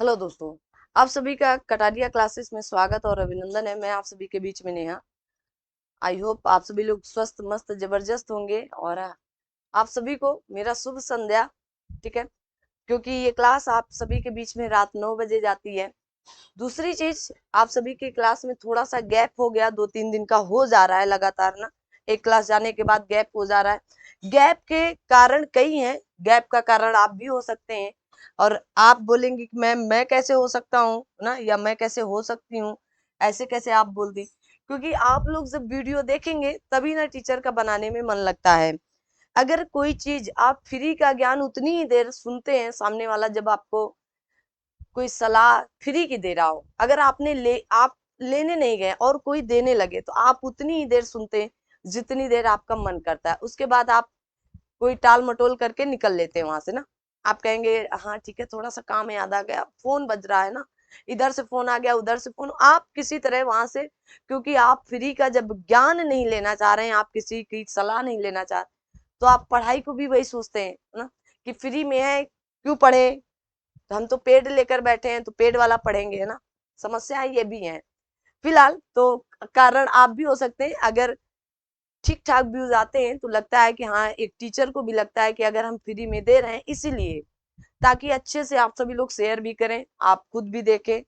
Hello दोस्तों, आप सभी का कटारिया क्लासेस में स्वागत और अभिनंदन है। मैं आप सभी के बीच में नेहा। आई होप आप सभी लोग स्वस्थ मस्त जबरदस्त होंगे और आप सभी को मेरा शुभ संध्या। ठीक है, क्योंकि ये क्लास आप सभी के बीच में रात 9 बजे जाती है। दूसरी चीज, आप सभी की क्लास में थोड़ा सा गैप हो गया, 2-3 दिन का हो जा रहा है लगातार ना। एक क्लास जाने के बाद गैप हो जा रहा है। गैप के कारण कई हैं, गैप का कारण आप भी हो सकते हैं। और आप बोलेंगे कि मैं कैसे हो सकता हूँ ना, या मैं कैसे हो सकती हूँ, ऐसे कैसे आप बोल दी। क्योंकि आप लोग जब वीडियो देखेंगे तभी ना टीचर का बनाने में मन लगता है। अगर कोई चीज आप फ्री का ज्ञान उतनी ही देर सुनते हैं, सामने वाला जब आपको कोई सलाह फ्री की दे रहा हो, अगर आप लेने नहीं गए और कोई देने लगे, तो आप उतनी ही देर सुनते हैं जितनी देर आपका मन करता है। उसके बाद आप कोई टाल मटोल करके निकल लेते हैं वहां से ना। आप कहेंगे हाँ ठीक है, थोड़ा सा काम याद आ गया, फोन बज रहा है ना, इधर से फोन आ गया, उधर से फोन, आप किसी तरह वहां से, क्योंकि आप फ्री का जब ज्ञान नहीं लेना चाह रहे हैं, आप किसी की सलाह नहीं लेना चाह रहे, तो आप पढ़ाई को भी वही सोचते हैं ना कि फ्री में है, क्यों पढ़े। तो हम तो पेड लेकर बैठे हैं, तो पेड वाला पढ़ेंगे, है ना। समस्या ये भी है। फिलहाल तो कारण आप भी हो सकते हैं। अगर ठीक ठाक व्यूज आते हैं तो लगता है कि हाँ, एक टीचर को भी लगता है कि अगर हम फ्री में दे रहे हैं, इसीलिए ताकि अच्छे से आप सभी लोग शेयर भी करें, आप खुद भी देखें,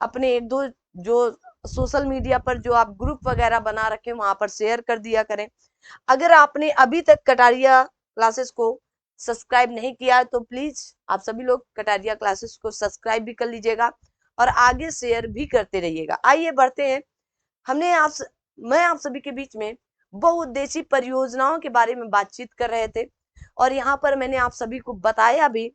अपने एक दो जो सोशल मीडिया पर जो आप ग्रुप वगैरह बना रखे वहां पर शेयर कर दिया करें। अगर आपने अभी तक कटारिया क्लासेस को सब्सक्राइब नहीं किया है तो प्लीज आप सभी लोग कटारिया क्लासेस को सब्सक्राइब भी कर लीजिएगा और आगे शेयर भी करते रहिएगा। आइए बढ़ते हैं। हमने आप मैं आप सभी के बीच में बहुउद्देशीय परियोजनाओं के बारे में बातचीत कर रहे थे, और यहाँ पर मैंने आप सभी को बताया भी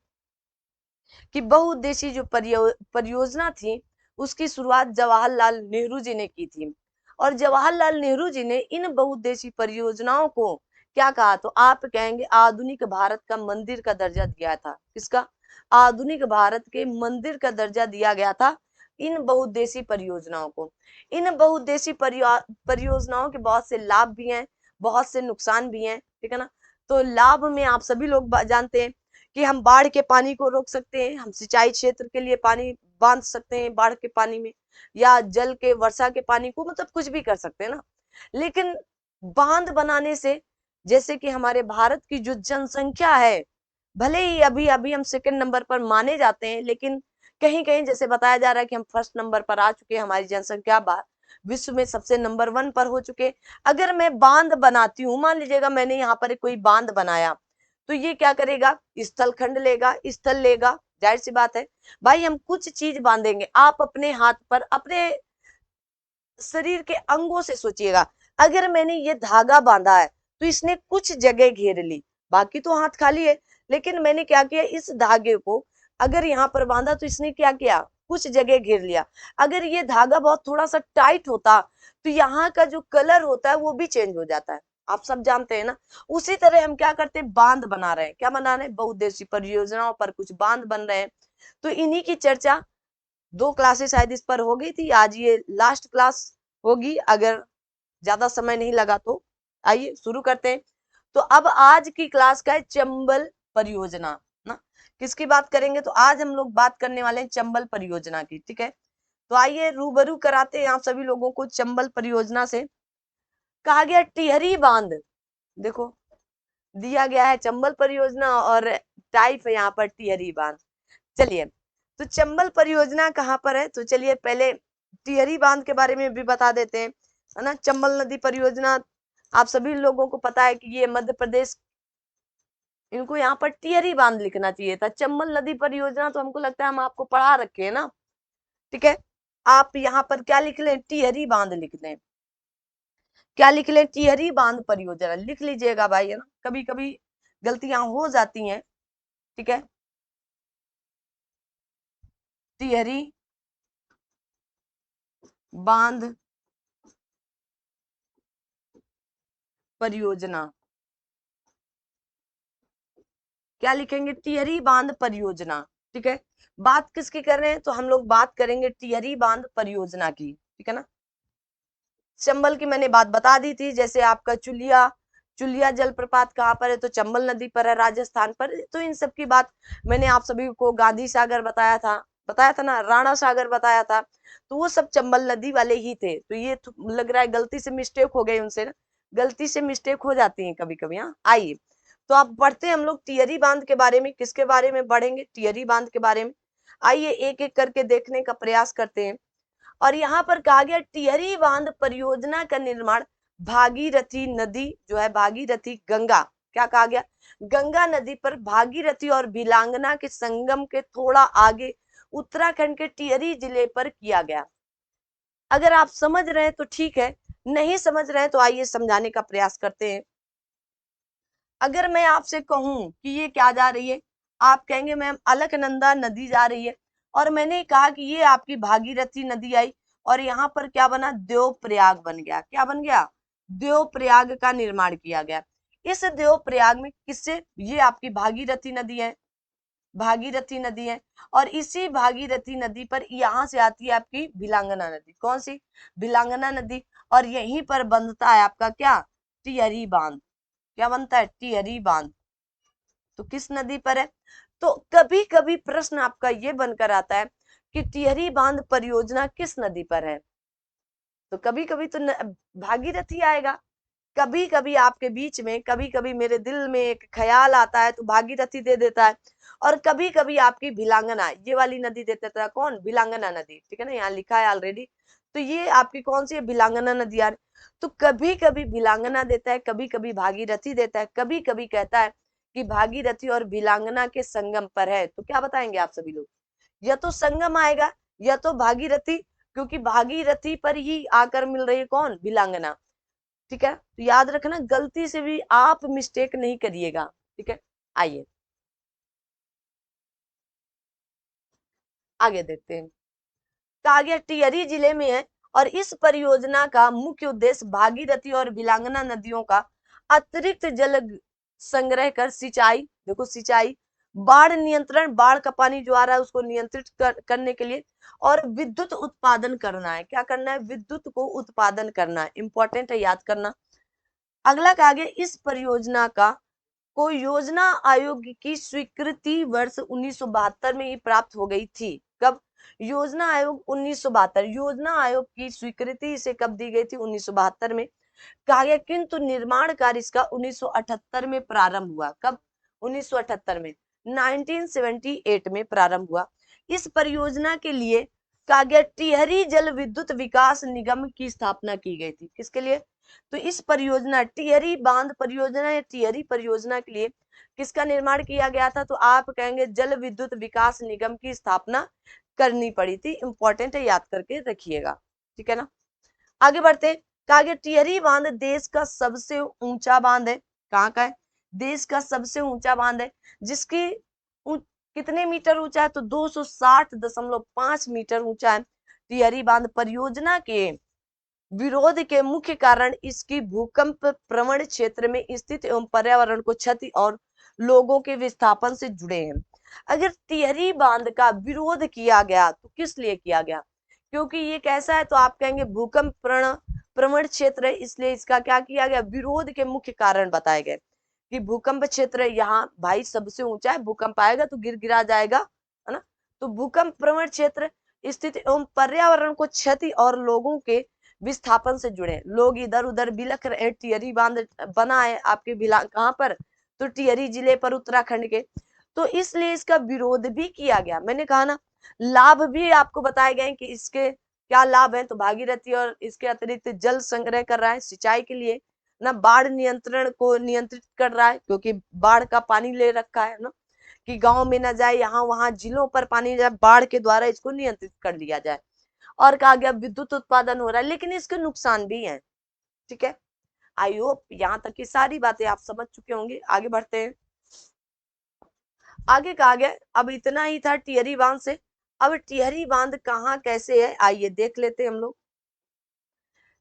कि बहुउद्देशीय जो परियोजना थी, उसकी शुरुआत जवाहरलाल नेहरू जी ने की थी। और जवाहरलाल नेहरू जी ने इन बहुउद्देशीय परियोजनाओं को क्या कहा, तो आप कहेंगे आधुनिक भारत का मंदिर का दर्जा दिया था। किसका? आधुनिक भारत के मंदिर का दर्जा दिया गया था इन बहुउद्देशीय परियोजनाओं को। इन बहुउद्देशीय परियोजनाओं के बहुत से लाभ भी हैं, बहुत से नुकसान भी हैं, ठीक है ना। तो लाभ में आप सभी लोग जानते हैं कि हम बाढ़ के पानी को रोक सकते हैं, हम सिंचाई क्षेत्र के लिए पानी बांध सकते हैं बाढ़ के पानी में, या जल के वर्षा के पानी को, मतलब कुछ भी कर सकते हैं ना। लेकिन बांध बनाने से, जैसे कि हमारे भारत की जो जनसंख्या है, भले ही अभी अभी हम सेकंड नंबर पर माने जाते हैं, लेकिन कहीं कहीं जैसे बताया जा रहा है कि हम फर्स्ट नंबर पर आ चुके हैं, हमारी जनसंख्या विश्व में सबसे नंबर 1 पर हो चुके। अगर मैं बांध बनाती हूँ, मान लीजिएगा मैंने यहाँ पर कोई बांध बनाया, तो ये क्या करेगा, स्थल खंड लेगा, स्थल लेगा, जाहिर सी बात है भाई। हम कुछ चीज बांधेंगे, आप अपने हाथ पर, अपने शरीर के अंगों से सोचिएगा। अगर मैंने ये धागा बांधा है तो इसने कुछ जगह घेर ली, बाकी तो हाथ खाली है। लेकिन मैंने क्या किया, इस धागे को अगर यहाँ पर बांधा तो इसने क्या किया, कुछ जगह घेर लिया। अगर ये धागा बहुत थोड़ा सा टाइट होता तो यहाँ का जो कलर होता है वो भी चेंज हो जाता है, आप सब जानते हैं ना। उसी तरह हम क्या करते हैं, बांध बना रहे हैं। क्या बना रहे हैं? बहुउद्देशीय परियोजनाओं पर कुछ बांध बन रहे हैं। तो इन्हीं की चर्चा 2 क्लासेस शायद इस पर हो गई थी, आज ये लास्ट क्लास होगी, अगर ज्यादा समय नहीं लगा तो। आइए शुरू करते हैं। तो अब आज की क्लास का है चंबल परियोजना ना। किसकी बात करेंगे, तो आज हम लोग बात करने वाले हैं चंबल परियोजना की, ठीक है। तो आइए रूबरू कराते हैं आप सभी लोगों को चंबल परियोजना से। कहा गया टिहरी बांध, देखो दिया गया है चंबल परियोजना और टाइप है यहाँ पर टिहरी बांध। चलिए, तो चंबल परियोजना कहाँ पर है, तो चलिए पहले टिहरी बांध के बारे में भी बता देते हैं, है ना। चंबल नदी परियोजना आप सभी लोगों को पता है कि ये मध्य प्रदेश, इनको यहाँ पर टिहरी बांध लिखना चाहिए था। चंबल नदी परियोजना तो हमको लगता है हम आपको पढ़ा रखे हैं ना, ठीक है। आप यहाँ पर क्या लिख लें, टिहरी बांध लिख लें। क्या लिख लें, टिहरी बांध परियोजना लिख लीजिएगा भाई, है ना। कभी कभी गलतियां हो जाती हैं, ठीक है। टिहरी बांध परियोजना, क्या लिखेंगे, टिहरी बांध परियोजना, ठीक है। बात किसकी कर रहे हैं, तो हम लोग बात करेंगे टिहरी बांध परियोजना की, ठीक है ना। चंबल की मैंने बात बता दी थी, जैसे आपका चुलिया, चुलिया जलप्रपात कहाँ पर है, तो चंबल नदी पर है, राजस्थान पर। तो इन सब की बात मैंने आप सभी को गांधी सागर बताया था, बताया था ना, राणा सागर बताया था, तो वो सब चंबल नदी वाले ही थे। तो ये लग रहा है गलती से मिस्टेक हो गई उनसे ना, गलती से मिस्टेक हो जाती है कभी कभी। हाँ, आइए तो आप पढ़ते हैं हम लोग टिहरी बांध के बारे में। किसके बारे में पढ़ेंगे? टिहरी बांध के बारे में। आइए एक एक करके देखने का प्रयास करते हैं। और यहाँ पर कहा गया टिहरी बांध परियोजना का निर्माण भागीरथी नदी जो है, भागीरथी गंगा, क्या कहा गया, गंगा नदी पर भागीरथी और भिलांगना के संगम के थोड़ा आगे उत्तराखंड के टिहरी जिले पर किया गया। अगर आप समझ रहे हैं तो ठीक है, नहीं समझ रहे हैं तो आइए समझाने का प्रयास करते हैं। अगर मैं आपसे कहूं कि ये क्या जा रही है, आप कहेंगे मैम अलकनंदा नदी जा रही है। और मैंने कहा कि ये आपकी भागीरथी नदी आई और यहाँ पर क्या बना, देव प्रयाग बन गया। क्या बन गया? देव प्रयाग का निर्माण किया गया। इस देव प्रयाग में किससे, ये आपकी भागीरथी नदी है, भागीरथी नदी है। और इसी भागीरथी नदी पर यहाँ से आती है आपकी भिलांगना नदी। कौन सी? भिलांगना नदी। और यहीं पर बनता है आपका क्या, टिहरी बांध। क्या बनता है? टिहरी बांध। तो किस नदी पर है? तो कभी कभी प्रश्न आपका ये बनकर आता है कि टिहरी बांध परियोजना किस नदी पर है। तो कभी कभी तो भागीरथी आएगा, कभी कभी आपके बीच में, कभी कभी मेरे दिल में एक ख्याल आता है तो भागीरथी दे देता है। और कभी कभी आपकी भिलांगना, ये वाली नदी दे देता है। कौन? भिलांगना नदी। ठीक है ना, यहाँ लिखा है ऑलरेडी। तो ये आपकी कौन सी है? भिलांगना नदी आ रही। तो कभी कभी भिलांगना देता है, कभी कभी भागीरथी देता है, कभी कभी कहता है कि भागीरथी और भिलांगना के संगम पर है। तो क्या बताएंगे आप सभी लोग? या तो संगम आएगा या तो भागीरथी, क्योंकि भागीरथी पर ही आकर मिल रही है कौन? भिलांगना। ठीक है, तो याद रखना, गलती से भी आप मिस्टेक नहीं करिएगा। ठीक है, आइए आगे देखते हैं। कहा गया टिहरी जिले में है और इस परियोजना का मुख्य उद्देश्य भागीरथी और भिलांगना नदियों का अतिरिक्त जल संग्रह कर सिंचाई, देखो सिंचाई, बाढ़ नियंत्रण, बाढ़ का पानी जो आ रहा है उसको नियंत्रित करने के लिए, और विद्युत उत्पादन करना है। क्या करना है? विद्युत को उत्पादन करना है। इंपॉर्टेंट है, याद करना। अगला कहा गया इस परियोजना का को योजना आयोग की स्वीकृति वर्ष 1972 में ही प्राप्त हो गई थी। कब? योजना आयोग 1972, योजना आयोग की स्वीकृति इसे कब दी गई थी? 1972 में। कहा गया किंतु निर्माण कार्य इसका 1978 में प्रारंभ हुआ। कब? 1978 में, 1978 में प्रारंभ हुआ। इस परियोजना के लिए कहा गया टिहरी जल विद्युत विकास निगम की स्थापना की गई थी। किसके लिए? तो इस परियोजना, टिहरी बांध परियोजना या टिहरी परियोजना के लिए किसका निर्माण किया गया था? तो आप कहेंगे जल विद्युत विकास निगम की स्थापना करनी पड़ी थी। इंपॉर्टेंट है, याद करके रखिएगा। ठीक है ना, आगे बढ़ते। कहा गया टिहरी बांध देश का सबसे ऊंचा बांध है। कहाँ का है? देश का सबसे ऊंचा बांध है, जिसकी कितने मीटर ऊंचा है? तो 260.5 मीटर ऊंचा है। टिहरी बांध परियोजना के विरोध के मुख्य कारण इसकी भूकंप प्रवण क्षेत्र में स्थित एवं पर्यावरण को क्षति और लोगों के विस्थापन से जुड़े हैं। अगर टिहरी बांध का विरोध किया गया तो किस लिए किया गया? क्योंकि ये कैसा है? तो आप कहेंगे भूकंप प्रवण क्षेत्र है, इसलिए इसका क्या किया गया? विरोध के मुख्य कारण बताए गए कि भूकंप क्षेत्र यहाँ भाई सबसे ऊंचा है, भूकंप आएगा तो गिर गिरा जाएगा, है ना। तो भूकंप प्रवण क्षेत्र स्थित एवं पर्यावरण को क्षति और लोगों के विस्थापन से जुड़े, लोग इधर उधर बिलख रहे। टिहरी बांध बना है आपके कहाँ पर? तो टिहरी जिले पर, उत्तराखंड के। तो इसलिए इसका विरोध भी किया गया। मैंने कहा ना, लाभ भी आपको बताए गए कि इसके क्या लाभ है। तो भागीरथी और इसके अतिरिक्त जल संग्रह कर रहा है सिंचाई के लिए ना, बाढ़ नियंत्रण को नियंत्रित कर रहा है, क्योंकि बाढ़ का पानी ले रखा है ना, कि गांव में ना जाए, यहाँ वहां जिलों पर पानी जाए, बाढ़ के द्वारा इसको नियंत्रित कर लिया जाए। और कहा गया विद्युत उत्पादन हो रहा है, लेकिन इसके नुकसान भी हैं। ठीक है, आई होप यहाँ तक की सारी बातें आप समझ चुके होंगे। आगे बढ़ते हैं। आगे कहा गया अब इतना ही था टिहरी बांध से। अब टिहरी बांध कहाँ कैसे है, आइए देख लेते हैं हम लोग।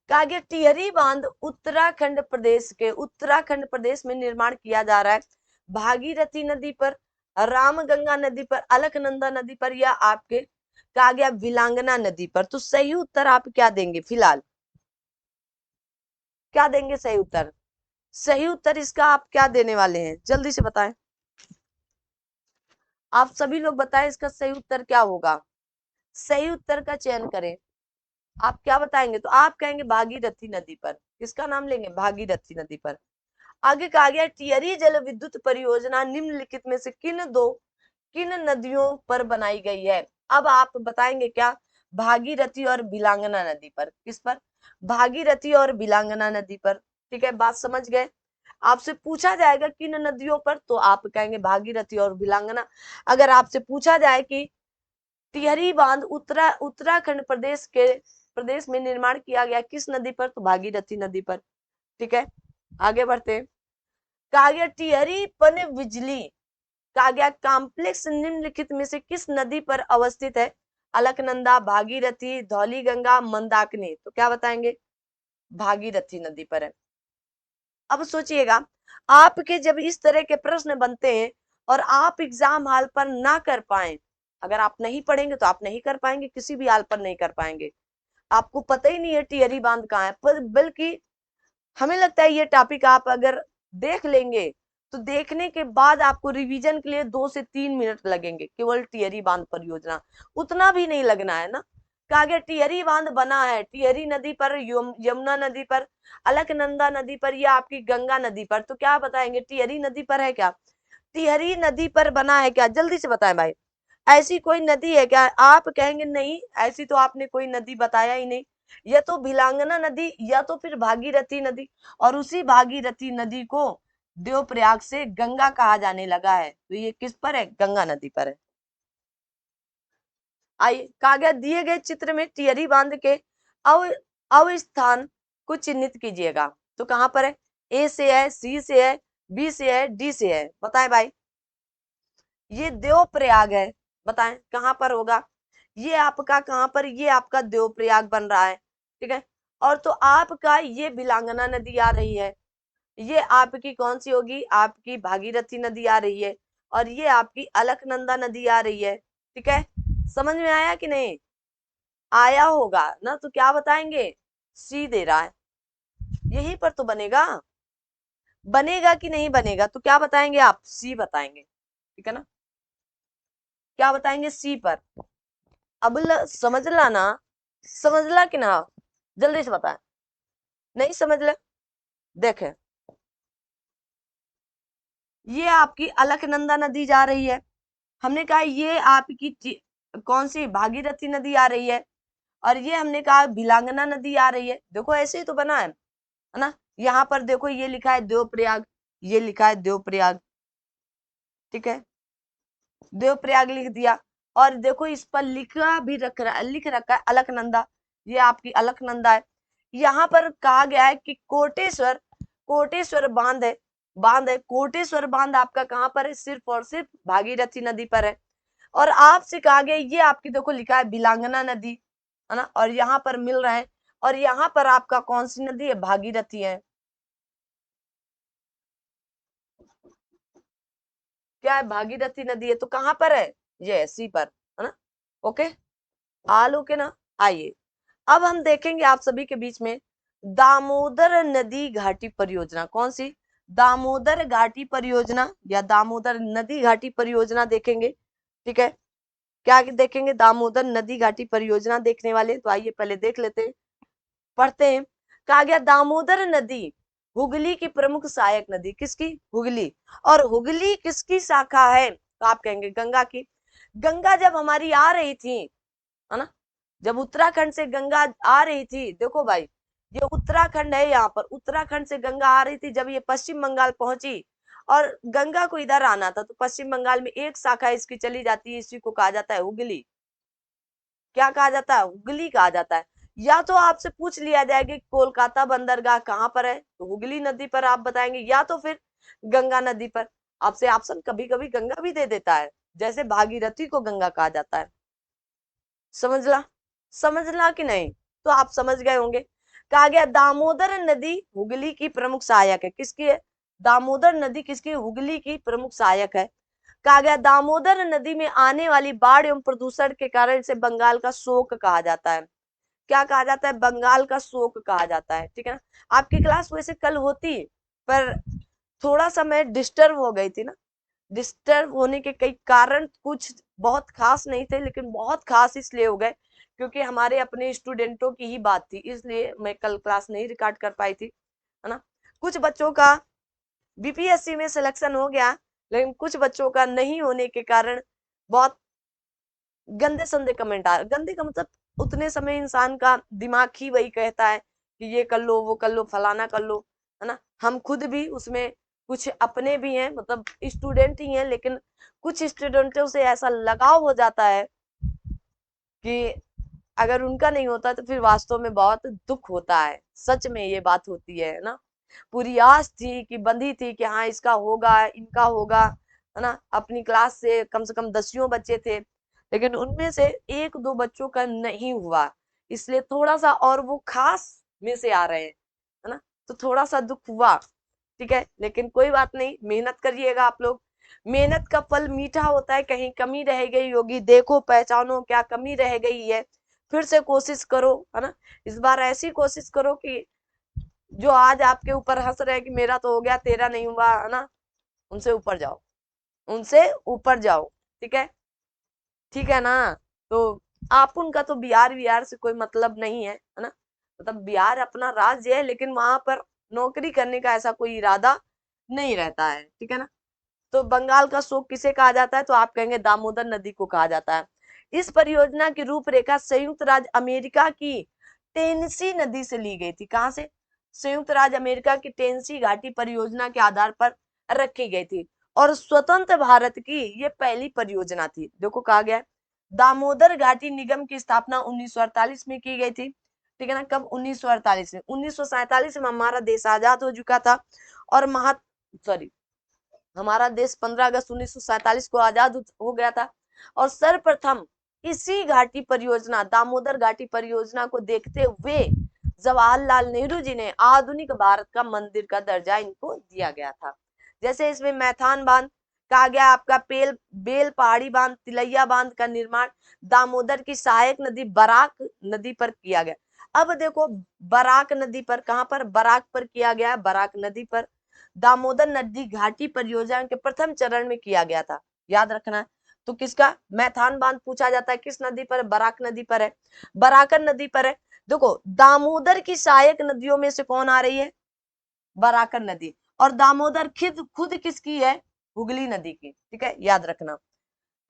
कहा गया टिहरी बांध उत्तराखंड प्रदेश में निर्माण किया जा रहा है। भागीरथी नदी पर, रामगंगा नदी पर, अलकनंदा नदी पर, या आपके कहा गया भिलांगना नदी पर। तो सही उत्तर आप क्या देंगे? फिलहाल क्या देंगे सही उत्तर? सही उत्तर इसका आप क्या देने वाले हैं? जल्दी से बताएं, आप सभी लोग बताएं इसका सही उत्तर क्या होगा। सही उत्तर का चयन करें। आप क्या बताएंगे? तो आप कहेंगे भागीरथी नदी पर। किसका नाम लेंगे? भागीरथी नदी पर। आगे कहा गया टिहरी जल विद्युत परियोजना निम्नलिखित में से किन नदियों पर बनाई गई है? अब आप बताएंगे क्या? भागीरथी और बिलांगना नदी पर। किस पर? भागीरथी और बिलांगना नदी पर। ठीक है, बात समझ गए। आपसे पूछा जाएगा किन नदियों पर, तो आप कहेंगे भागीरथी और बिलांगना। अगर आपसे पूछा जाए कि टिहरी बांध उत्तराखंड प्रदेश में निर्माण किया गया किस नदी पर, तो भागीरथी नदी पर। ठीक है, आगे बढ़ते हैं। कहा गया टिहरी पन बिजली कहा गया कॉम्प्लेक्स निम्नलिखित में से किस नदी पर अवस्थित है? अलकनंदा, भागीरथी, धौलीगंगा, मंदाकिनी। तो क्या बताएंगे? भागीरथी नदी पर है। अब सोचिएगा, आपके जब इस तरह के प्रश्न बनते हैं और आप एग्जाम हॉल पर ना कर पाए, अगर आप नहीं पढ़ेंगे तो आप नहीं कर पाएंगे, किसी भी हाल पर नहीं कर पाएंगे। आपको पता ही नहीं है टिहरी बांध कहाँ है, पर बल्कि हमें लगता है ये टॉपिक आप अगर देख लेंगे तो देखने के बाद आपको रिवीजन के लिए 2 से 3 मिनट लगेंगे, केवल टिहरी बांध परियोजना। उतना भी नहीं लगना है ना। कहा गया टिहरी बांध बना है टिहरी नदी पर, यमुना नदी पर, अलकनंदा नदी पर, या आपकी गंगा नदी पर। तो क्या बताएंगे? टिहरी नदी पर है क्या? टिहरी नदी पर बना है क्या? जल्दी से बताएं भाई, ऐसी कोई नदी है क्या? आप कहेंगे नहीं, ऐसी तो आपने कोई नदी बताया ही नहीं। या तो भिलांगना नदी या तो फिर भागीरथी नदी, और उसी भागीरथी नदी को देवप्रयाग से गंगा कहा जाने लगा है। तो ये किस पर है? गंगा नदी पर है। आइए, कहा गया दिए गए चित्र में टिहरी बांध के अव अवस्थान को चिन्हित कीजिएगा। तो कहां पर है? ए से है, सी से है, बी से है, डी से है। बताएं भाई। ये देवप्रयाग है, बताएं कहां पर होगा? ये आपका कहां पर? ये आपका देवप्रयाग बन रहा है। ठीक है, और तो आपका ये बिलांगना नदी आ रही है, ये आपकी कौन सी होगी? आपकी भागीरथी नदी आ रही है, और ये आपकी अलकनंदा नदी आ रही है। ठीक है, समझ में आया कि नहीं? आया होगा ना, तो क्या बताएंगे? सी दे रहा है, यहीं पर तो बनेगा। बनेगा कि नहीं बनेगा? तो क्या बताएंगे आप? सी बताएंगे। ठीक है ना, क्या बताएंगे? सी पर। अब समझ ला ना, समझ ला कि ना? जल्दी से बताए। नहीं समझ ले? देखे, ये आपकी अलकनंदा नदी जा रही है, हमने कहा ये आपकी कौन सी? भागीरथी नदी आ रही है, और ये हमने कहा भिलांगना नदी आ रही है। देखो ऐसे ही तो बना है ना। यहाँ पर देखो ये लिखा है देवप्रयाग, ये लिखा है देवप्रयाग। ठीक है, देवप्रयाग लिख दिया, और देखो इस पर लिख रखा है अलकनंदा, ये आपकी अलकनंदा है। यहाँ पर कहा गया है कि कोटेश्वर बांध है कोटेश्वर बांध आपका कहाँ पर है? सिर्फ और सिर्फ भागीरथी नदी पर है। और आपसे कहा गया ये आपकी देखो लिखा है बिलांगना नदी, है ना, और यहाँ पर मिल रहा है, और यहाँ पर आपका कौन सी नदी है? भागीरथी है। क्या है? भागीरथी नदी है, तो कहाँ पर है? ये सी पर, है ना। ओके, आल ओके ना। आइए, अब हम देखेंगे आप सभी के बीच में दामोदर नदी घाटी परियोजना। कौन सी? दामोदर घाटी परियोजना या दामोदर नदी घाटी परियोजना देखेंगे। ठीक है, क्या देखेंगे? दामोदर नदी घाटी परियोजना देखने वाले, तो आइए पहले देख लेते हैं, पढ़ते हैं। कहा गया दामोदर नदी हुगली की प्रमुख सहायक नदी। किसकी? हुगली। और हुगली किसकी शाखा है? तो आप कहेंगे गंगा की। गंगा जब हमारी आ रही थी, है ना, जब उत्तराखंड से गंगा आ रही थी, देखो भाई ये उत्तराखंड है, यहाँ पर उत्तराखंड से गंगा आ रही थी, जब ये पश्चिम बंगाल पहुंची, और गंगा को इधर आना था, तो पश्चिम बंगाल में एक शाखा इसकी चली जाती है, इसी को कहा जाता है हुगली। क्या कहा जाता है? हुगली कहा जाता है। या तो आपसे पूछ लिया जाए कि कोलकाता बंदरगाह कहाँ पर है, तो हुगली नदी पर आप बताएंगे, या तो फिर गंगा नदी पर। आपसे ऑप्शन कभी कभी गंगा भी दे देता है, जैसे भागीरथी को गंगा कहा जाता है। समझ ला कि नहीं? तो आप समझ गए होंगे। कहा गया दामोदर नदी हुगली की प्रमुख सहायक है। किसकी है? दामोदर नदी किसकी? हुगली की प्रमुख सहायक है। कहा गया दामोदर नदी में आने वाली बाढ़ एवं प्रदूषण के कारण इसे बंगाल का शोक कहा जाता है। क्या कहा जाता है? बंगाल का शोक कहा जाता है। ठीक है ना, आपकी क्लास वैसे कल होती, पर थोड़ा सा मैं डिस्टर्ब हो गई थी ना, डिस्टर्ब होने के कई कारण कुछ बहुत खास नहीं थे, लेकिन बहुत खास इसलिए हो गए क्योंकि हमारे अपने स्टूडेंटों की ही बात थी, इसलिए मैं कल क्लास नहीं रिकॉर्ड कर पाई थी, है ना। कुछ बच्चों का बीपीएससी में सिलेक्शन हो गया, लेकिन कुछ बच्चों का नहीं होने के कारण बहुत गंदे संदे कमेंट आ रहे। गंदे का मतलब उतने समय इंसान का दिमाग ही वही कहता है कि ये कर लो, वो कर लो, फलाना कर लो, है ना। हम खुद भी उसमें कुछ अपने भी हैं, मतलब स्टूडेंट ही हैं, लेकिन कुछ स्टूडेंटों से ऐसा लगाव हो जाता है कि अगर उनका नहीं होता तो फिर वास्तव में बहुत दुख होता है। सच में ये बात होती है ना। पूरी आस थी कि बंधी थी कि हाँ इसका होगा, इनका होगा, है ना। अपनी क्लास से कम 10 बच्चे थे, लेकिन उनमें से एक दो बच्चों का नहीं हुआ, इसलिए थोड़ा सा, और वो खास में से आ रहे हैं, है ना, तो थोड़ा सा दुख हुआ। ठीक है, लेकिन कोई बात नहीं, मेहनत करिएगा आप लोग। मेहनत का फल मीठा होता है। कहीं कमी रह गई होगी, देखो पहचानो क्या कमी रह गई है, फिर से कोशिश करो, है ना। इस बार ऐसी कोशिश करो कि जो आज आपके ऊपर हंस रहे हैं कि मेरा तो हो गया तेरा नहीं हुआ, है ना, उनसे ऊपर जाओ, उनसे ऊपर जाओ। ठीक है, ठीक है ना। तो आप उनका तो बिहार बिहार से कोई मतलब नहीं है ना। मतलब बिहार अपना राज्य है, लेकिन वहां पर नौकरी करने का ऐसा कोई इरादा नहीं रहता है। ठीक है ना। तो बंगाल का शोक किसे कहा जाता है, तो आप कहेंगे दामोदर नदी को कहा जाता है। इस परियोजना की रूपरेखा संयुक्त राज्य अमेरिका की टेनेसी नदी से ली गई थी। कहां से? संयुक्त राज्य अमेरिका की टेनेसी घाटी परियोजना के आधार पर रखी गई थी, और स्वतंत्र भारत की ये पहली परियोजना थी। देखो कहा गया है दामोदर घाटी निगम की स्थापना 1948 में की गई थी। ठीक है ना। कब? 1948 में। 1947 में हमारा देश आजाद हो चुका था, और हमारा देश 15 अगस्त 1947 को आजाद हो गया था। और सर्वप्रथम इसी घाटी परियोजना, दामोदर घाटी परियोजना को देखते हुए जवाहरलाल नेहरू जी ने आधुनिक भारत का मंदिर का दर्जा इनको दिया गया था। जैसे इसमें मैथान बांध कहा गया, आपका बेल पहाड़ी बांध, तिलैया बांध का निर्माण दामोदर की सहायक नदी बराक नदी पर किया गया। अब देखो, बराक नदी पर, कहां पर? बराक पर किया गया, बराक नदी पर। दामोदर नदी घाटी परियोजना के प्रथम चरण में किया गया था, याद रखना है। तो किसका? मैथान बांध पूछा जाता है, किस नदी पर? बराक नदी पर है, बराकर नदी पर है। देखो, दामोदर की सहायक नदियों में से कौन आ रही है? बराकर नदी। और दामोदर खुद खुद किसकी है? हुगली नदी की। ठीक है, याद रखना।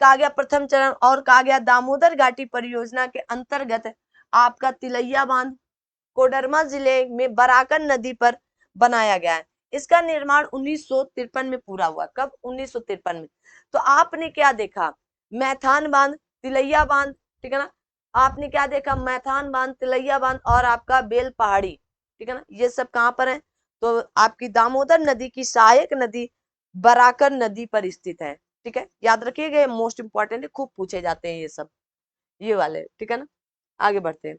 कहा गया प्रथम चरण, और कहा गया दामोदर घाटी परियोजना के अंतर्गत आपका तिलैया बांध कोडरमा जिले में बराकर नदी पर बनाया गया है। इसका निर्माण 1953 में पूरा हुआ। कब? 1953 में। तो आपने क्या देखा? मैथान बांध, तिलैया बांध, ठीक है ना। आपने क्या देखा? मैथान बांध, तिलैया बांध, और आपका बेल पहाड़ी, ठीक है ना। ये सब कहां पर है? तो आपकी दामोदर नदी की सहायक नदी बराकर नदी पर स्थित है। ठीक है, याद रखिएगा, मोस्ट इंपॉर्टेंट है, खूब पूछे जाते हैं ये सब, ये वाले। ठीक है ना। आगे बढ़ते हैं।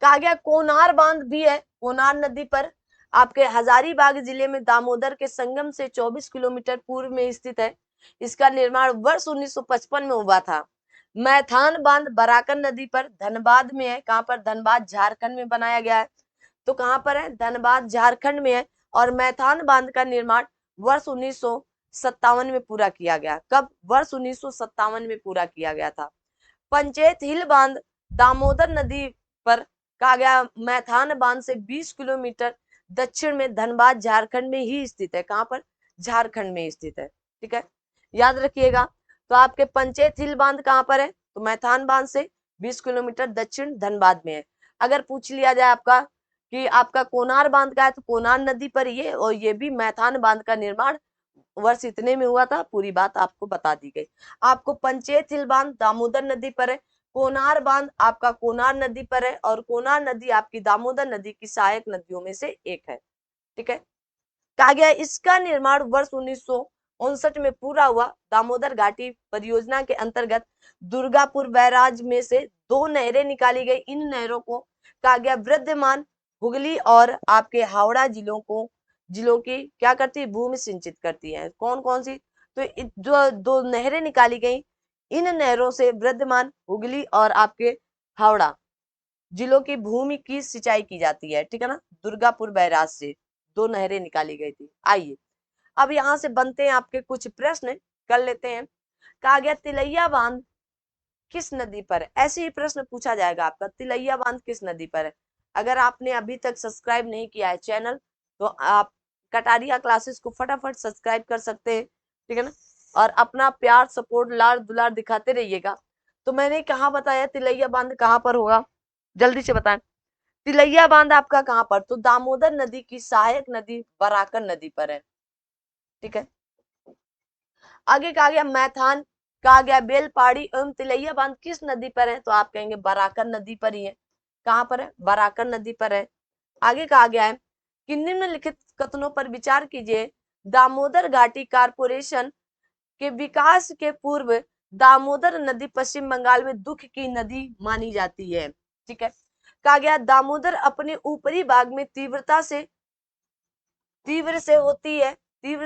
कहा गया कोनार बांध भी है, कोनार नदी पर आपके हजारीबाग जिले में दामोदर के संगम से 24 किलोमीटर पूर्व में स्थित है। इसका निर्माण वर्ष 1955 में हुआ था। मैथान बांध बराकर नदी पर धनबाद में है। कहां पर? धनबाद झारखंड में बनाया गया है। तो कहां पर है? धनबाद झारखंड में है। और मैथान बांध का निर्माण वर्ष 1957 में पूरा किया गया। कब? वर्ष 1957 में पूरा किया गया था। पंचायत हिल बांध दामोदर नदी पर कहा गया मैथान बांध से 20 किलोमीटर दक्षिण में धनबाद झारखंड में ही स्थित है। कहां पर? झारखंड में स्थित है। ठीक है, याद रखिएगा। तो आपके पंचायत हिल बांध कहां पर है? तो मैथान बांध से 20 किलोमीटर दक्षिण धनबाद में है। अगर पूछ लिया जाए आपका कि आपका कोनार बांध का है, तो कोनार नदी पर ये, और ये भी मैथान बांध का निर्माण वर्ष इतने में हुआ था, पूरी बात आपको बता दी गई। आपको पंचायत हिल बांध दामोदर नदी पर है, कोनार बांध आपका कोनार नदी पर है, और कोनार नदी आपकी दामोदर नदी की सहायक नदियों में से एक है। ठीक है, कहा गया इसका निर्माण वर्ष 1959 में पूरा हुआ। दामोदर घाटी परियोजना के अंतर्गत दुर्गापुर बैराज में से 2 नहरें निकाली गई। इन नहरों को कहा गया वृद्धमान हुगली और आपके हावड़ा जिलों की क्या करती है? भूमि सिंचित करती है। कौन कौन सी? तो जो 2 नहरें निकाली गई, इन नहरों से वृद्धमान हुगली और आपके हावड़ा जिलों की भूमि की सिंचाई की जाती है। ठीक है ना। दुर्गापुर बैराज से 2 नहरें निकाली गई थी। आइए अब यहाँ से बनते हैं आपके कुछ प्रश्न, कर लेते हैं। कहा गया तिलैया बांध किस नदी पर है? ऐसे ही प्रश्न पूछा जाएगा आपका, तिलैया बांध किस नदी पर है? अगर आपने अभी तक सब्सक्राइब नहीं किया है चैनल, तो आप कटारिया क्लासेस को फटाफट सब्सक्राइब कर सकते हैं, ठीक है ना, और अपना प्यार सपोर्ट लाड़ दुलार दिखाते रहिएगा। तो मैंने कहा बताया तिलैया बांध कहाँ पर होगा, जल्दी से बताएं। तिलैया बांध आपका कहाँ पर? तो दामोदर नदी की सहायक नदी बराकर नदी पर है, ठीक है। आगे कहा गया मैथान, कहा गया बेलपाड़ी एवं तिलैया बांध किस नदी पर है? तो आप कहेंगे बराकर नदी पर ही है। कहां पर है? बराकर नदी पर है। आगे कहा गया है कि निम्नलिखित कथनों पर विचार कीजिए। दामोदर घाटी कारपोरेशन के विकास के पूर्व दामोदर नदी पश्चिम बंगाल में दुख की नदी मानी जाती है, ठीक है। कहा गया दामोदर अपने ऊपरी भाग में तीव्र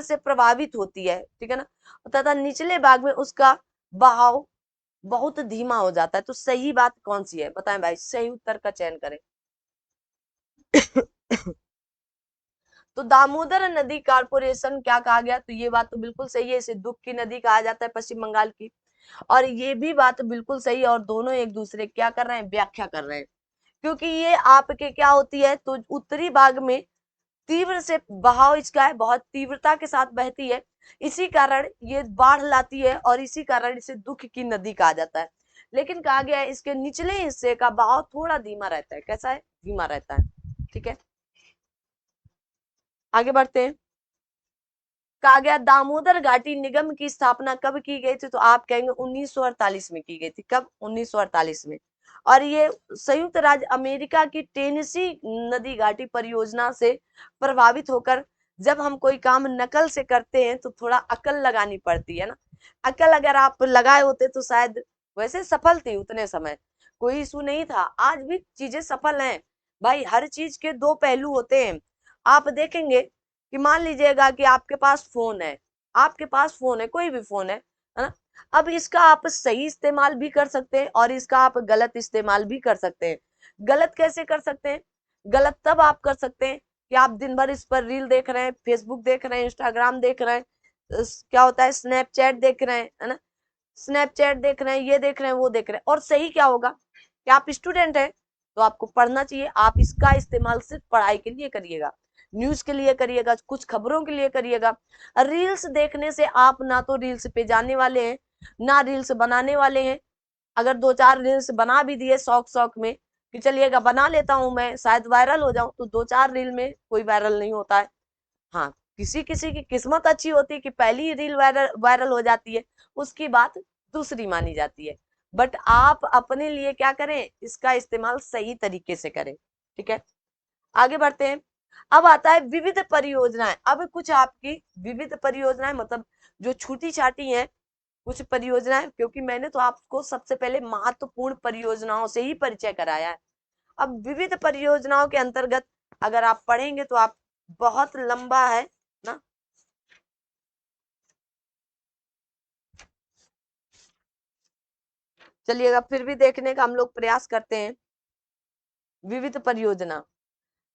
से प्रभावित होती है, ठीक है ना, तथा निचले भाग में उसका बहाव बहुत धीमा हो जाता है। तो सही बात कौन सी है बताएं भाई, सही उत्तर का चयन करें। तो दामोदर नदी कारपोरेशन क्या कहा गया? तो ये बात तो बिल्कुल सही है, इसे दुख की नदी कहा जाता है पश्चिम बंगाल की, और ये भी बात बिल्कुल सही है, और दोनों एक दूसरे क्या कर रहे हैं? व्याख्या कर रहे हैं। क्योंकि ये आपके क्या होती है, तो उत्तरी भाग में तीव्र से बहाव इसका है, बहुत तीव्रता के साथ बहती है, इसी कारण ये बाढ़ लाती है, और इसी कारण इसे दुख की नदी कहा जाता है। लेकिन कहा गया है इसके निचले हिस्से का बहाव थोड़ा धीमा रहता है। कैसा है? धीमा रहता है, ठीक है। आगे बढ़ते हैं। कहा गया दामोदर घाटी निगम की स्थापना कब की गई थी? तो आप कहेंगे 1948 में की गई थी। कब? 1948 में। और ये संयुक्त राज्य अमेरिका की टेनेसी नदी घाटी परियोजना से प्रभावित होकर, जब हम कोई काम नकल से करते हैं तो थोड़ा अकल लगानी पड़ती है ना, अकल अगर आप लगाए होते तो शायद, वैसे सफल थी उतने समय, कोई इशू नहीं था, आज भी चीजें सफल हैं भाई। हर चीज के दो पहलू होते हैं। आप देखेंगे कि मान लीजिएगा कि आपके पास फोन है, कोई भी फोन है ना, अब इसका आप सही इस्तेमाल भी कर सकते हैं और इसका आप गलत इस्तेमाल भी कर सकते हैं। गलत कैसे कर सकते हैं? गलत तब आप कर सकते हैं कि आप दिन भर इस पर रील देख रहे हैं, फेसबुक देख रहे हैं, इंस्टाग्राम देख रहे हैं, क्या होता है, स्नैपचैट देख रहे हैं, है ना, स्नैपचैट देख रहे हैं, ये देख रहे हैं, वो देख रहे हैं। और सही क्या होगा कि आप स्टूडेंट हैं तो आपको पढ़ना चाहिए, आप इसका इस्तेमाल सिर्फ पढ़ाई के लिए करिएगा, न्यूज के लिए करिएगा, कुछ खबरों के लिए करिएगा। रील्स देखने से आप ना तो रील्स पे जाने वाले हैं, ना रील्स बनाने वाले हैं। अगर दो चार रील्स बना भी दिए शौक शौक में कि चलिएगा बना लेता हूं मैं, शायद वायरल हो जाऊं, तो दो चार रील में कोई वायरल नहीं होता है। हाँ, किसी किसी की किस्मत अच्छी होती है कि पहली ही रील वायरल वायरल हो जाती है, उसकी बात दूसरी मानी जाती है। बट आप अपने लिए क्या करें? इसका इस्तेमाल सही तरीके से करें, ठीक है। आगे बढ़ते हैं। अब आता है विविध परियोजनाएं। अब कुछ आपकी विविध परियोजनाएं मतलब जो छोटी छाटी हैं कुछ परियोजनाएं, क्योंकि मैंने तो आपको सबसे पहले महत्वपूर्ण परियोजनाओं से ही परिचय कराया है। अब विविध परियोजनाओं के अंतर्गत अगर आप पढ़ेंगे तो आप, बहुत लंबा है ना, चलिएगा फिर भी देखने का हम लोग प्रयास करते हैं। विविध परियोजना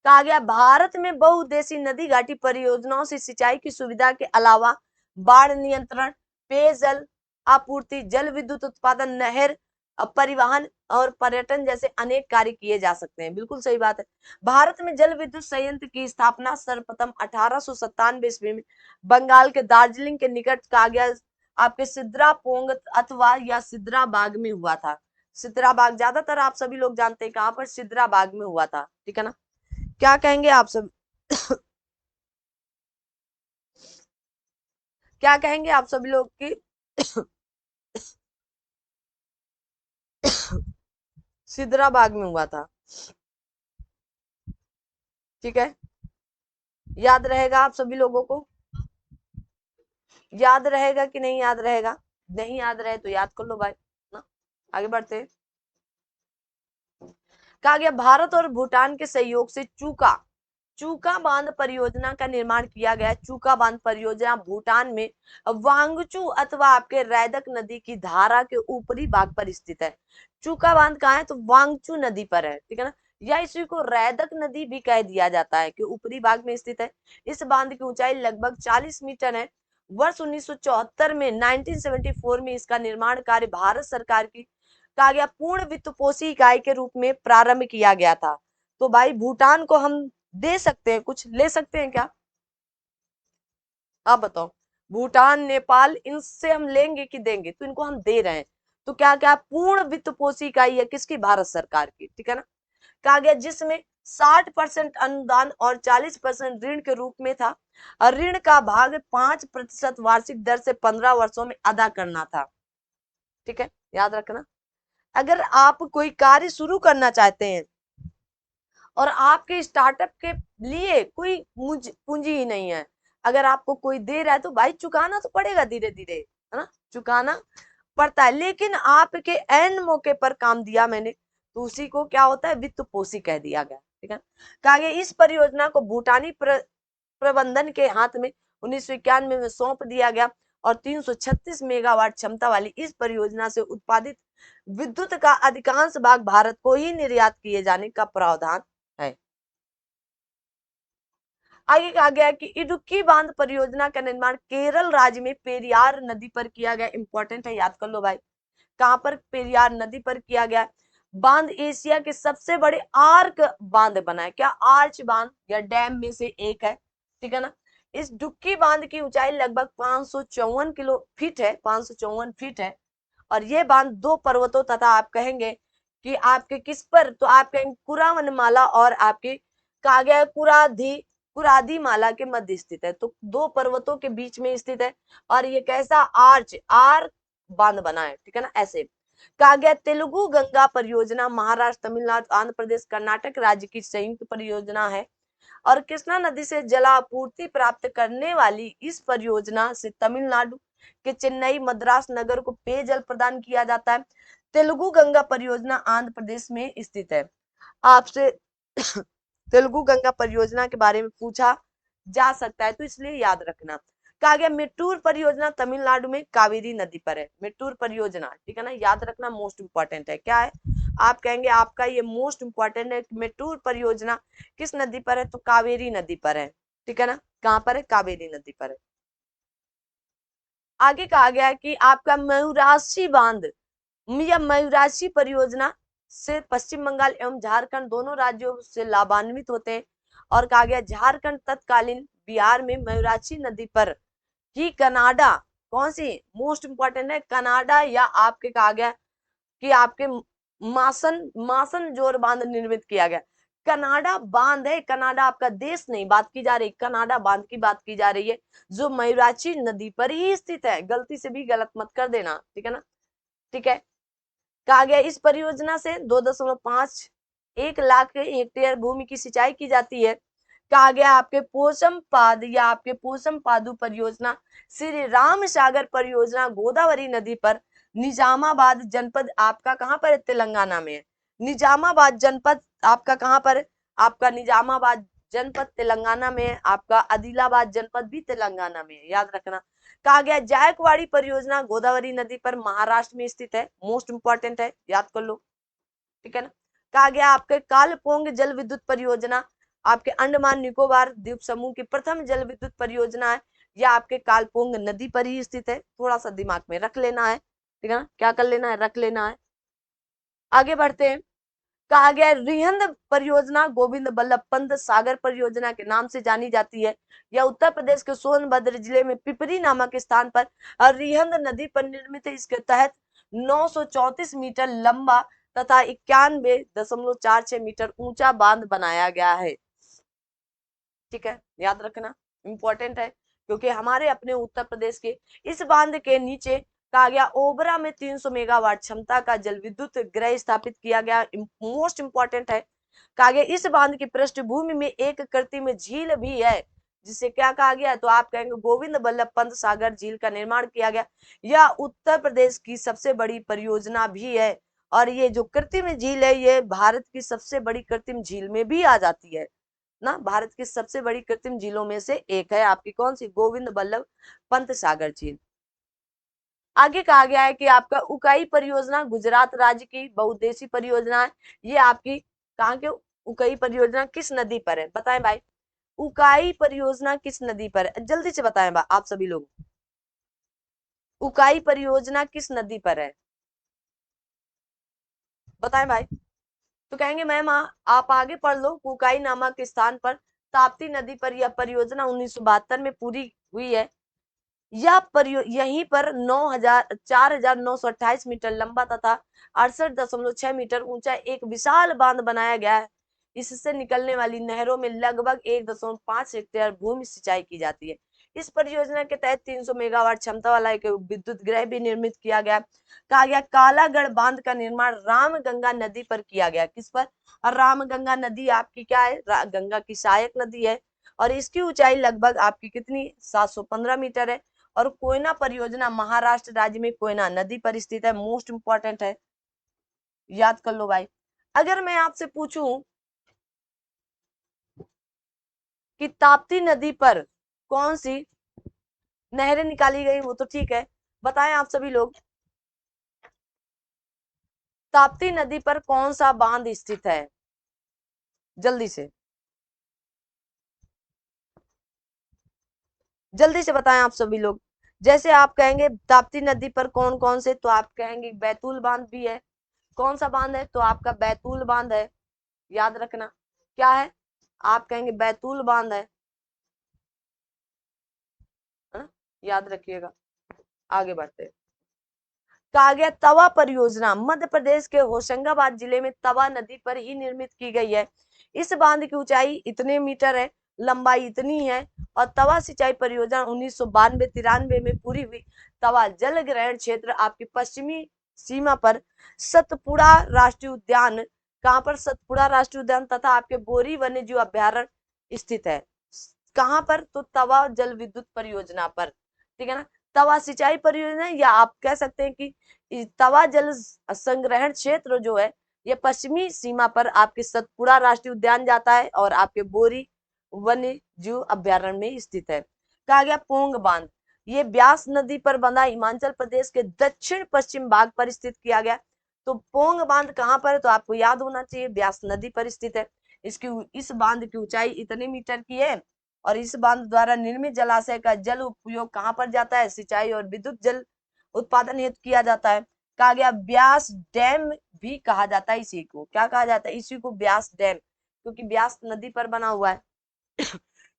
कहा गया भारत में बहुउद्देशीय नदी घाटी परियोजनाओं से सिंचाई की सुविधा के अलावा बाढ़ नियंत्रण, पेयजल आपूर्ति, जल विद्युत उत्पादन, नहर परिवहन और पर्यटन जैसे अनेक कार्य किए जा सकते हैं। बिल्कुल सही बात है। भारत में जल विद्युत संयंत्र की स्थापना सर्वप्रथम 1897 ईस्वी में बंगाल के दार्जिलिंग के निकट कहा गया आपके सिद्रा पोंग अथवा या सिद्रा बाग में हुआ था। सिद्रा बाग ज्यादातर आप सभी लोग जानते हैं कहां पर, सिद्रा बाग में हुआ था, ठीक है ना। क्या कहेंगे आप सब? क्या कहेंगे आप सभी लोग की? सिद्रा बाग में हुआ था, ठीक है। याद रहेगा आप सभी लोगों को? याद रहेगा कि नहीं याद रहेगा? नहीं याद रहे तो याद कर लो भाई ना। आगे बढ़ते हैं। कहा गया भारत और भूटान के सहयोग से चूका चूका बांध परियोजना का निर्माण किया गया। चूका बांध परियोजना भूटान में वांगचू अथवा आपके रैदक नदी की धारा के ऊपरी भाग पर स्थित है। चूका बांध कहाँ है? तो वांगचू नदी पर है, ठीक है ना। या इसी को रैदक नदी भी कह दिया जाता है, कि ऊपरी भाग में स्थित है। इस बांध की ऊंचाई लगभग 40 मीटर है। वर्ष 1974 में 1974 में इसका निर्माण कार्य भारत सरकार की कहा गया पूर्ण वित्तपोषी इकाई के रूप में प्रारंभ किया गया था। तो भाई भूटान को हम दे सकते हैं, कुछ ले सकते हैं क्या? आप बताओ। भूटान, नेपाल, इनसे हम लेंगे कि देंगे? तो इनको हम दे रहे हैं। तो क्या क्या पूर्ण वित्तपोषी इकाई है किसकी? भारत सरकार की, ठीक है ना। कहा गया जिसमें 60% अनुदान और 40% ऋण के रूप में था, और ऋण का भाग 5% वार्षिक दर से 15 वर्षों में अदा करना था। ठीक है, याद रखना। अगर आप कोई कार्य शुरू करना चाहते हैं और आपके स्टार्टअप के लिए कोई पूंजी ही नहीं है, अगर आपको कोई दे रहा है तो भाई चुकाना तो पड़ेगा धीरे धीरे, है ना, चुकाना पड़ता है। लेकिन आपके एंड मौके पर काम दिया मैंने, तो उसी को क्या होता है? वित्त पोषी कह दिया गया। ठीक है, कहा गया इस परियोजना को भूटानी प्रबंधन के हाथ में 1991 में सौंप दिया गया, और 336 मेगावाट क्षमता वाली इस परियोजना से उत्पादित विद्युत का अधिकांश भाग भारत को ही निर्यात किए जाने का प्रावधान है। आगे कहा गया कि इडुक्की बांध परियोजना का निर्माण केरल राज्य में पेरियार नदी पर किया गया। इंपॉर्टेंट है, याद कर लो भाई। कहां पर? पेरियार नदी पर किया गया। बांध एशिया के सबसे बड़े आर्क बांध बना है। क्या? आर्च बांध या डैम में से एक है, ठीक है ना। इस डुक्की बांध की ऊंचाई लगभग 554 किलो फीट है, 554 फीट है। और ये बांध दो पर्वतों तथा आप कहेंगे कि आपके किस पर? तो आप कहेंगे कुरावनमाला और आपकी कहा गया कुरादी माला के मध्य स्थित है। तो दो पर्वतों के बीच में स्थित है, और ये कैसा? आर्क बांध बना है, ठीक है ना। ऐसे कहा गया तेलुगु गंगा परियोजना महाराष्ट्र, तमिलनाडु, आंध्र प्रदेश, कर्नाटक राज्य की संयुक्त परियोजना है, और कृष्णा नदी से जलापूर्ति प्राप्त करने वाली इस परियोजना से तमिलनाडु के चेन्नई, मद्रास नगर को पेयजल प्रदान किया जाता है। तेलुगु गंगा परियोजना आंध्र प्रदेश में स्थित है। आपसे तेलुगु गंगा परियोजना के बारे में पूछा जा सकता है, तो इसलिए याद रखना। कहा गया मेट्टूर परियोजना तमिलनाडु में कावेरी नदी पर है। मेट्टूर परियोजना, ठीक है ना, याद रखना, मोस्ट इंपॉर्टेंट है। क्या है? आप कहेंगे आपका ये मोस्ट इंपॉर्टेंट है। मेट्टूर परियोजना किस नदी पर है? तो कावेरी नदी पर है, ठीक है ना। कहां पर है? कावेरी नदी पर है। आगे कहा गया है कि आपका मयूराक्षी बांध या मयूराक्षी परियोजना से पश्चिम बंगाल एवं झारखंड दोनों राज्यों से लाभान्वित होते हैं। और कहा गया झारखंड तत्कालीन बिहार में मयूराक्षी नदी पर ही कनाडा, कौन सी? मोस्ट इंपॉर्टेंट है, कनाडा, या आपके कहा गया कि आपके मासन मासन जोर बांध निर्मित किया गया। कनाडा बांध है, कनाडा आपका देश नहीं बात की जा रही, कनाडा बांध की बात की जा रही है, जो मयूराक्षी नदी पर ही स्थित है। गलती से भी गलत मत कर देना, ठीक है ना। ठीक है, कहा गया इस परियोजना से 2.5 लाख हेक्टेयर भूमि की सिंचाई की जाती है। कहा गया आपके पोषम पाद या आपके पोषम पादु परियोजना श्री राम सागर परियोजना गोदावरी नदी पर निजामाबाद जनपद आपका कहां पर है? तेलंगाना में है। निजामाबाद जनपद आपका कहां पर है? आपका निजामाबाद जनपद तेलंगाना में है। आपका आदिलाबाद जनपद भी तेलंगाना में है, याद रखना। कहा गया जायकवाड़ी परियोजना गोदावरी नदी पर महाराष्ट्र में स्थित है। मोस्ट इंपॉर्टेंट है, याद कर लो, ठीक है ना। कहा गया आपके कालपोंग जल विद्युत परियोजना आपके अंडमान निकोबार द्वीप समूह की प्रथम जल विद्युत परियोजना है। यह आपके कालपोंग नदी पर ही स्थित है। थोड़ा सा दिमाग में रख लेना है, ठीक है ना, क्या कर लेना है? रख लेना है। आगे बढ़ते हैं। कहा गया रिहंद परियोजना गोविंद बल्लभ पंत सागर परियोजना के नाम से जानी जाती है। यह उत्तर प्रदेश के सोनभद्र जिले में पिपरी नामक स्थान पर रिहंद नदी पर निर्मित है। इसके तहत 934 मीटर लंबा तथा 91.46 मीटर ऊंचा बांध बनाया गया है। ठीक है, याद रखना, इंपॉर्टेंट है, क्योंकि हमारे अपने उत्तर प्रदेश के इस बांध के नीचे कहा गया ओबरा में 300 मेगावाट क्षमता का जल विद्युत गृह स्थापित किया गया। मोस्ट इंपॉर्टेंट है। कहा गया इस बांध की पृष्ठभूमि में एक कृत्रिम झील भी है, जिसे क्या कहा गया? तो आप कहेंगे गोविंद बल्लभ पंत सागर झील का निर्माण किया गया। यह उत्तर प्रदेश की सबसे बड़ी परियोजना भी है, और ये जो कृत्रिम झील है ये भारत की सबसे बड़ी कृत्रिम झील में भी आ जाती है ना। भारत की सबसे बड़ी कृत्रिम झीलों में से एक है आपकी कौन सी? गोविंद बल्लभ पंत सागर झील। आगे कहा गया है कि आपका उकाई परियोजना गुजरात राज्य की बहुउद्देशीय परियोजना है। ये आपकी कहाँ के? उकाई परियोजना किस नदी पर है? बताएं भाई, उकाई परियोजना किस नदी पर है? जल्दी से बताएं आप सभी लोग, उकाई परियोजना किस नदी पर है? बताएं भाई। तो कहेंगे मैम आप आगे पढ़ लो, उकाई नामक स्थान पर ताप्ती नदी पर यह परियोजना 1972 में पूरी हुई है। यहीं पर 4,928 मीटर लंबा तथा 68.6 मीटर ऊंचा एक विशाल बांध बनाया गया है। इससे निकलने वाली नहरों में लगभग 1.5 हेक्टेयर भूमि सिंचाई की जाती है। इस परियोजना के तहत 300 मेगावाट क्षमता वाला एक विद्युत गृह भी निर्मित किया गया। कहा गया कालागढ़ बांध का निर्माण रामगंगा नदी पर किया गया। किस पर? और रामगंगा नदी आपकी क्या है? गंगा की सहायक नदी है और इसकी ऊंचाई लगभग आपकी कितनी? 715 मीटर है। और कोयना परियोजना महाराष्ट्र राज्य में कोयना नदी पर स्थित है। मोस्ट इंपॉर्टेंट है, याद कर लो भाई। अगर मैं आपसे पूछूं कि ताप्ती नदी पर कौन सी नहरें निकाली गई, वो तो ठीक है, बताएं आप सभी लोग, ताप्ती नदी पर कौन सा बांध स्थित है? जल्दी से, जल्दी से बताएं आप सभी लोग। जैसे आप कहेंगे ताप्ती नदी पर कौन कौन से, तो आप कहेंगे बैतूल बांध भी है। कौन सा बांध है? तो आपका बैतूल बांध है, याद रखना। क्या है? आप कहेंगे बैतूल बांध है, हाँ? याद रखिएगा। आगे बढ़ते हैं। कहा गया तवा परियोजना मध्य प्रदेश के होशंगाबाद जिले में तवा नदी पर ही निर्मित की गई है। इस बांध की ऊंचाई इतने मीटर है, लंबाई इतनी है और तवा सिंचाई परियोजना 1992-93 में पूरी हुई। तवा जल ग्रहण क्षेत्र आपकी पश्चिमी सीमा पर सतपुड़ा राष्ट्रीय उद्यान, कहां पर? सतपुड़ा राष्ट्रीय उद्यान तथा आपके बोरी वन्य जीव अभ्यारण्य स्थित है। कहां पर? तो तवा जल विद्युत परियोजना पर, ठीक है ना। तवा सिंचाई परियोजना, या आप कह सकते हैं कि तवा जल संग्रहण क्षेत्र जो है ये पश्चिमी सीमा पर आपके सतपुड़ा राष्ट्रीय उद्यान जाता है और आपके बोरी वन्य जीव अभ्यारण्य में स्थित है। कहा गया पोंग बांध, ये ब्यास नदी पर बंधा हिमाचल प्रदेश के दक्षिण पश्चिम भाग पर स्थित किया गया। तो पोंग बांध कहां पर है? तो आपको याद होना चाहिए ब्यास नदी पर स्थित है। इस बांध की ऊंचाई इतने मीटर की है और इस बांध द्वारा निर्मित जलाशय का जल उपयोग कहां पर जाता है? सिंचाई और विद्युत जल उत्पादन हेतु किया जाता है। कहा गया ब्यास डैम भी कहा जाता है इसी को। क्या कहा जाता है? इसी को ब्यास डैम, क्योंकि ब्यास नदी पर बना हुआ है।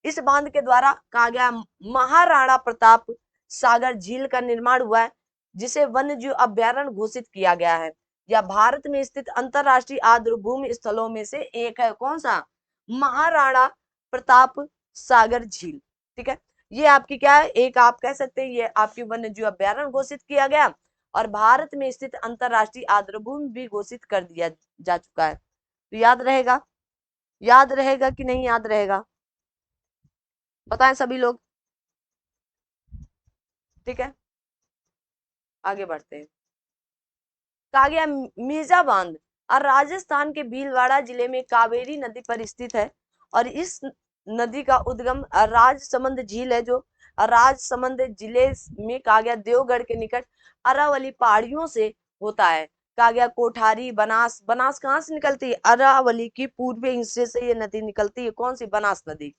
इस बांध के द्वारा कहा गया महाराणा प्रताप सागर झील का निर्माण हुआ है, जिसे वन्य जीव अभ्यारण्य घोषित किया गया है। यह भारत में स्थित अंतरराष्ट्रीय आर्द्रभूमि स्थलों में से एक है। कौन सा? महाराणा प्रताप सागर झील, ठीक है। ये आपकी क्या है? एक आप कह सकते हैं ये आपकी वन्य जीव अभ्यारण्य घोषित किया गया और भारत में स्थित अंतरराष्ट्रीय आर्द्रभूमि भी घोषित कर दिया जा चुका है। तो याद रहेगा, याद रहेगा कि नहीं याद रहेगा? बताएं सभी लोग, ठीक है। आगे बढ़ते हैं। कहा गया मीजा बांध और राजस्थान के भीलवाड़ा जिले में कावेरी नदी पर स्थित है और इस नदी का उद्गम राजसमंद झील है, जो राजसमंद जिले में कहा गया देवगढ़ के निकट अरावली पहाड़ियों से होता है। कहा गया कोठारी बनास, बनास कहाँ से निकलती है? अरावली की पूर्वी हिस्से से ये नदी निकलती है। कौन सी? बनास नदी।